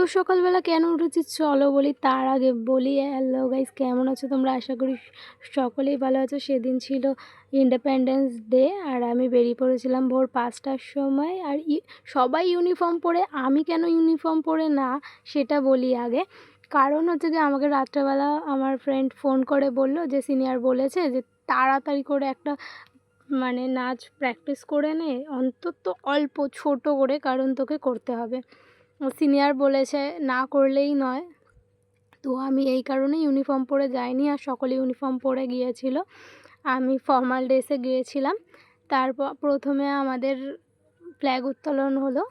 তো সকালবেলা কেন উঠেছি চলো বলি। তার আগে বলি, হ্যালো গাইস, কেমন আছো তোমরা? আশা করি সকলেই ভালো আছো। সেদিন ছিল ইন্ডিপেন্ডেন্স ডে আর আমি বেরিয়ে পড়েছিলাম ভোর 5টার সময়। আর সবাই ইউনিফর্ম পরে, আমি কেন ইউনিফর্ম পরে না সেটা বলি আগে। কারণ হচ্ছে যে আমাকে রাত্রেবেলা আমার ফ্রেন্ড ফোন করে বলল যে সিনিয়র বলেছে যে তাড়াতাড়ি করে একটা নাচ প্র্যাকটিস করে নে, অন্তত অল্প ছোট করে, কারণ তোকে করতে হবে। সিনিয়র বলেছে, না করলেই নয়। তো আমি এই কারণে ইউনিফর্ম পরে যাইনি, আর সকলে ইউনিফর্ম পরে গিয়েছিল। আমি ফর্মাল ড্রেসে গিয়েছিলাম। তারপর প্রথমে আমাদের ফ্ল্যাগ উত্তোলন হলো,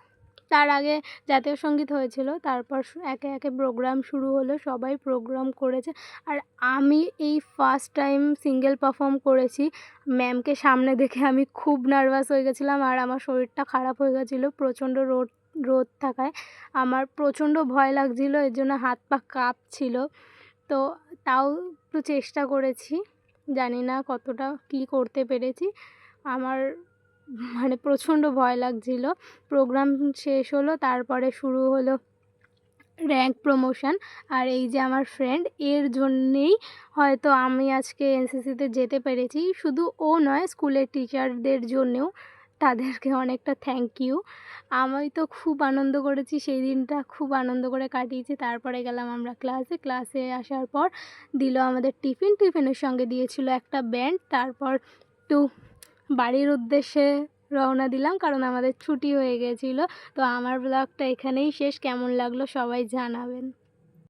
তার আগে জাতীয় সঙ্গীত হয়েছিল, তারপর একে একে প্রোগ্রাম শুরু হলো, সবাই প্রোগ্রাম করেছে। আর আমি এই ফার্স্ট টাইম সিঙ্গেল পারফর্ম করেছি। ম্যামকে সামনে দেখে আমি খুব নার্ভাস হয়ে গেছিলাম, আর আমার শরীরটা খারাপ হয়ে গেছিলো প্রচণ্ড রোদ থাকায়। আমার প্রচণ্ড ভয় লাগছিলো, এর জন্য হাত পা কাঁপছিল। তো তাও একটু চেষ্টা করেছি, জানি না কতটা কী করতে পেরেছি। আমার প্রচণ্ড ভয় লাগছিল। প্রোগ্রাম শেষ হলো, তারপরে শুরু হলো র্যাঙ্ক প্রমোশন। আর এই যে আমার ফ্রেন্ড, এর জন্যেই হয়তো আমি আজকে এনসিসিতে যেতে পেরেছি। শুধু ও নয়, স্কুলের টিচারদের জন্যেও তাদেরকে অনেকটা থ্যাংক ইউ। আমি তো খুব আনন্দ করেছি, সেই দিনটা খুব আনন্দ করে কাটিয়েছি। তারপরে গেলাম আমরা ক্লাসে আসার পর দিল আমাদের টিফিনের সঙ্গে দিয়েছিল একটা ব্যান্ড। তারপর একটু বাড়ির উদ্দেশ্যে রওনা দিলাম, কারণ আমাদের ছুটি হয়ে গেছিলো। তো আমার ব্লগটা এখানেই শেষ। কেমন লাগলো সবাই জানাবেন।